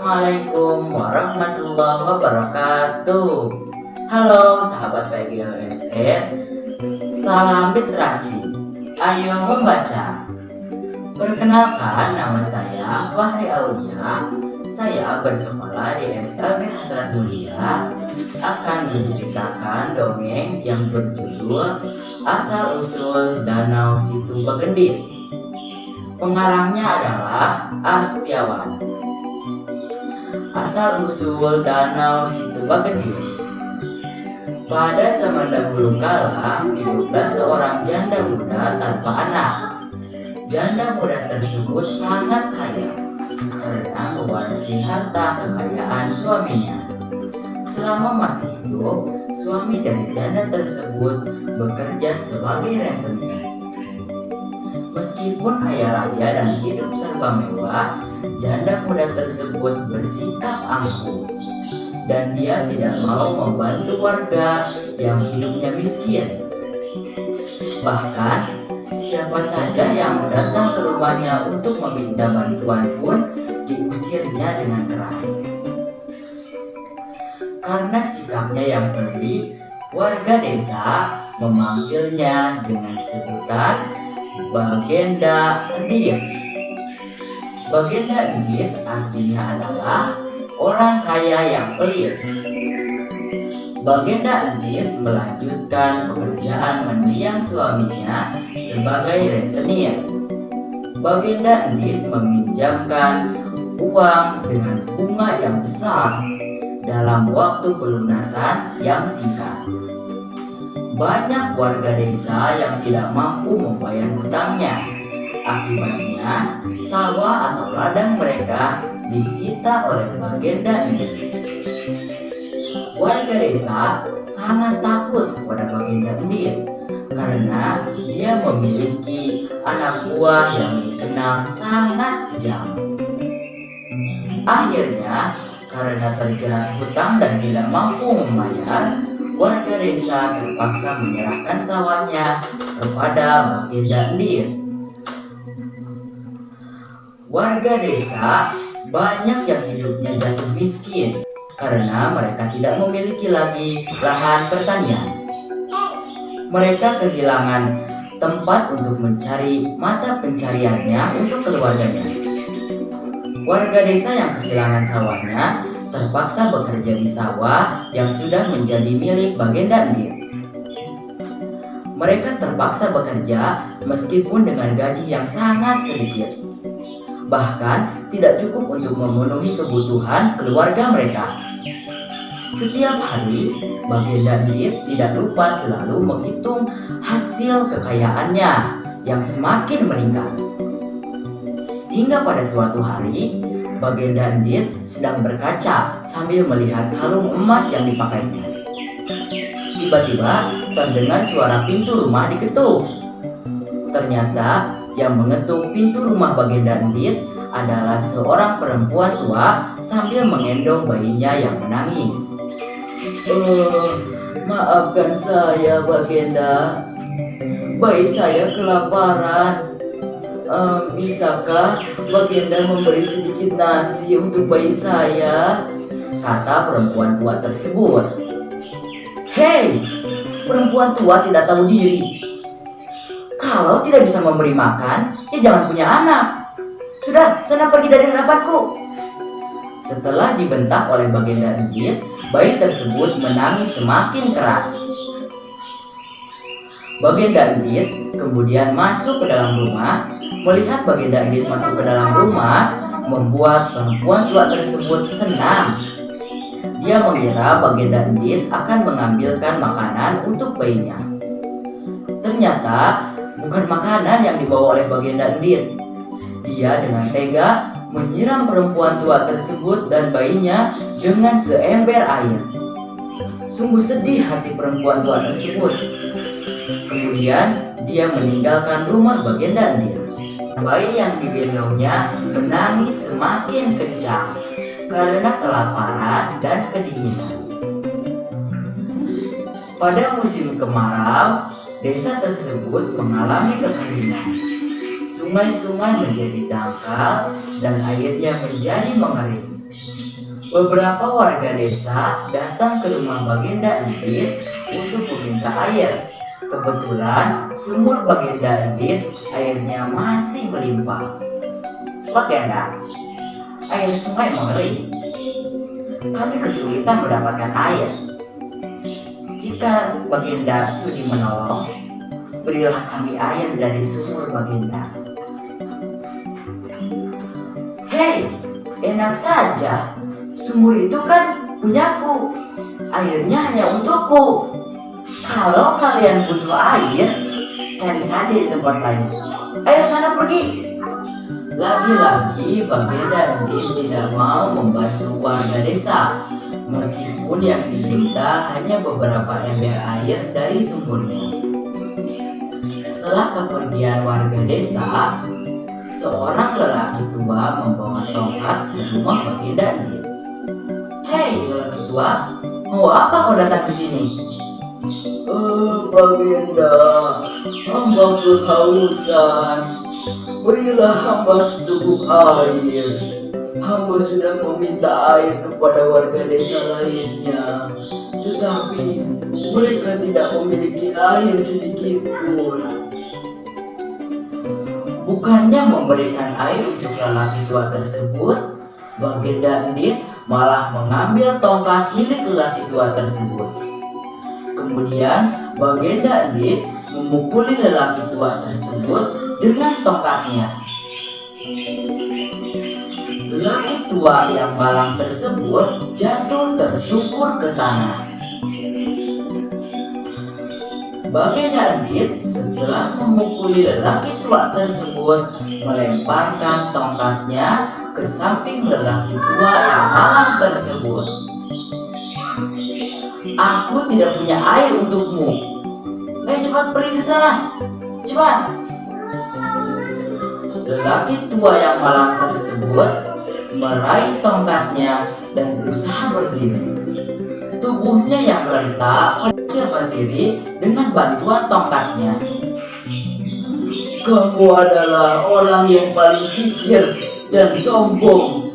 Assalamualaikum warahmatullahi wabarakatuh. Halo sahabat PGLSN, salam literasi. Ayo membaca. Perkenalkan, nama saya Fahri Aulia. Saya bersekolah di SLB Hasrat Mulia. Akan menceritakan dongeng yang berjudul Asal Usul Danau Situ Bagendit. Pengarangnya adalah Astiawan. Asal usul Danau Situ Bagendit. Pada zaman dahulu kala, hiduplah seorang janda muda tanpa anak. Janda muda tersebut sangat kaya karena mewarisi harta kekayaan suaminya. Selama masih hidup, suami dari janda tersebut bekerja sebagai rentenir. Meskipun kaya raya dan hidup serba mewah, janda muda tersebut bersikap angkuh dan dia tidak mau membantu warga yang hidupnya miskin. Bahkan siapa saja yang datang ke rumahnya untuk meminta bantuan pun diusirnya dengan keras. Karena sikapnya yang pelik, warga desa memanggilnya dengan sebutan Bagenda Endit. Bagenda Endit artinya adalah orang kaya yang pelit. Bagenda Endit melanjutkan pekerjaan mendiang suaminya sebagai rentenir. Bagenda Endit meminjamkan uang dengan bunga yang besar dalam waktu pelunasan yang singkat. Banyak warga desa yang tidak mampu membayar hutangnya. Akibatnya, sawah atau ladang mereka disita oleh Bagenda Endit. Warga desa sangat takut kepada Bagenda Endit karena dia memiliki anak buah yang dikenal sangat kejam. Akhirnya, karena terjerat hutang dan tidak mampu membayar, warga desa terpaksa menyerahkan sawahnya kepada Bagenda Endit. Warga desa banyak yang hidupnya jatuh miskin karena mereka tidak memiliki lagi lahan pertanian. Mereka kehilangan tempat untuk mencari mata pencariannya untuk keluarganya. Warga desa yang kehilangan sawahnya terpaksa bekerja di sawah yang sudah menjadi milik Bagenda Endit. Mereka terpaksa bekerja meskipun dengan gaji yang sangat sedikit. Bahkan tidak cukup untuk memenuhi kebutuhan keluarga mereka. Setiap hari, Bagenda Endit tidak lupa selalu menghitung hasil kekayaannya yang semakin meningkat. Hingga pada suatu hari, Bagenda Endit sedang berkaca sambil melihat kalung emas yang dipakainya. Tiba-tiba terdengar suara pintu rumah diketuk. Ternyata yang mengetuk pintu rumah Bagenda Endit adalah seorang perempuan tua sambil menggendong bayinya yang menangis. Maafkan saya, Bagenda. Bayi saya kelaparan. Bisakah Bagenda memberi sedikit nasi untuk bayi saya? Kata perempuan tua tersebut. Hei, perempuan tua tidak tahu diri. Kalau tidak bisa memberi makan, ya jangan punya anak. Sudah, sana pergi dari hadapanku. Setelah dibentak oleh Bagenda Endit, bayi tersebut menangis semakin keras. Bagenda Endit kemudian masuk ke dalam rumah. Melihat Bagenda Endit masuk ke dalam rumah membuat perempuan tua tersebut senang. Dia mengira Bagenda Endit akan mengambilkan makanan untuk bayinya. Ternyata bukan makanan yang dibawa oleh Bagenda Endit. Dia dengan tega menyiram perempuan tua tersebut dan bayinya dengan seember air. Sungguh sedih hati perempuan tua tersebut. Kemudian dia meninggalkan rumah Bagenda Endit. Bayi yang digendongnya menangis semakin kencang karena kelaparan dan kedinginan. Pada musim kemarau, desa tersebut mengalami kekeringan. Sungai-sungai menjadi dangkal dan airnya menjadi mengering. Beberapa warga desa datang ke rumah Bagenda Endit untuk meminta air. Kebetulan sumur Bagenda Endit airnya masih melimpah. Bagenda, air sungai mengering. Kami kesulitan mendapatkan air. Jika Bagenda sudi menolong, berilah kami air dari sumur Bagenda. Hei, enak saja. Sumur itu kan punyaku. Airnya hanya untukku. Kalau kalian butuh air, cari saja di tempat lain. Ayo sana pergi. Lagi-lagi Bagenda Endit tidak mau membantu warga desa, meskipun yang diminta hanya beberapa ember air dari sumurnya. Setelah kepergian warga desa, seorang lelaki tua membawa tongkat ke rumah Bagenda Endit. Hei lelaki tua, mau apa kau datang ke sini? Bagenda, hamba kehausan. Berilah hamba seteguk air. Hamba sudah meminta air kepada warga desa lainnya, tetapi mereka tidak memiliki air sedikit pun. Bukannya memberikan air untuk lelaki tua tersebut, Bagenda Endit malah mengambil tongkat milik lelaki tua tersebut. Kemudian Bagenda Endit memukuli lelaki tua tersebut dengan tongkatnya. Lelaki tua yang malang tersebut jatuh tersungkur ke tanah. Bagenda Endit setelah memukuli lelaki tua tersebut melemparkan tongkatnya ke samping lelaki tua yang malang tersebut. Aku tidak punya air untukmu. Ayo cepat pergi ke sana. Cepat. Lelaki tua yang malang tersebut meraih tongkatnya dan berusaha berdiri. Tubuhnya yang rentak berhasil berdiri dengan bantuan tongkatnya. Kamu adalah orang yang paling kikir dan sombong.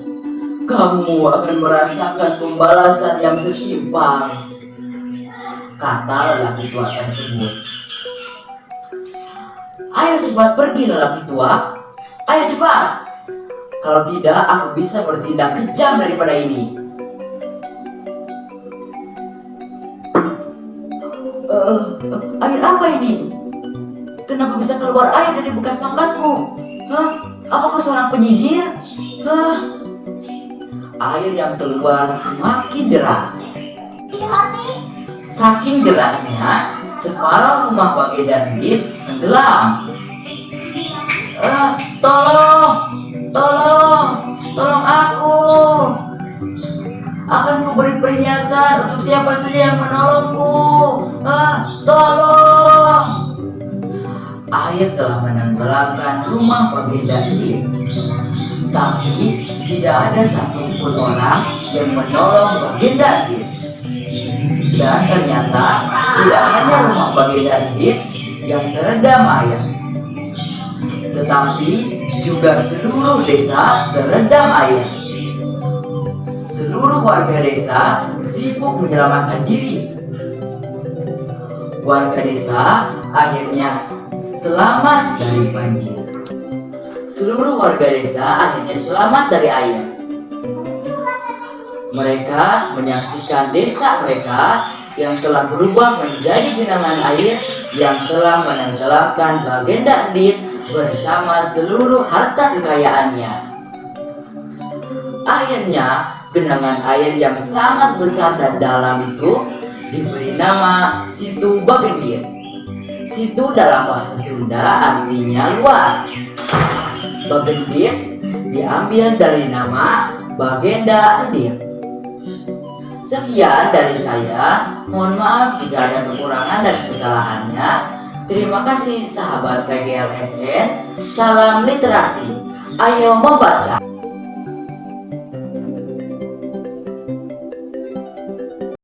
Kamu akan merasakan pembalasan yang setimpal, kata lelaki tua tersebut. Ayo cepat pergi lelaki tua. Ayo cepat. Kalau tidak, aku bisa bertindak kejam daripada ini. Air apa ini? Kenapa bisa keluar air dari bekas tongkatmu? Apakah seorang penyihir? Air yang keluar semakin deras. Saking derasnya, separuh rumah Bagenda Endit tenggelam. Tolong aku. Akan kuberi perhiasan untuk siapa saja yang menolongku. Tolong. Air telah menenggelamkan rumah Bagenda Endit, tapi tidak ada satupun orang yang menolong Bagenda Endit. Dan ternyata tidak hanya rumah Bagenda Endit yang terendam air, tetapi juga seluruh desa terendam air. Seluruh warga desa sibuk menyelamatkan diri. Warga desa akhirnya selamat dari banjir. Seluruh warga desa akhirnya selamat dari air. Mereka menyaksikan desa mereka yang telah berubah menjadi genangan air yang telah menenggelamkan Bagenda Endit bersama seluruh harta kekayaannya. Akhirnya, genangan air yang sangat besar dan dalam itu diberi nama Situ Bagendit. Situ dalam bahasa Sunda artinya luas. Bagendit diambil dari nama Bagenda Endit. Sekian dari saya. Mohon maaf jika ada kekurangan dan kesalahannya. Terima kasih sahabat VGLSN. Salam literasi. Ayo membaca.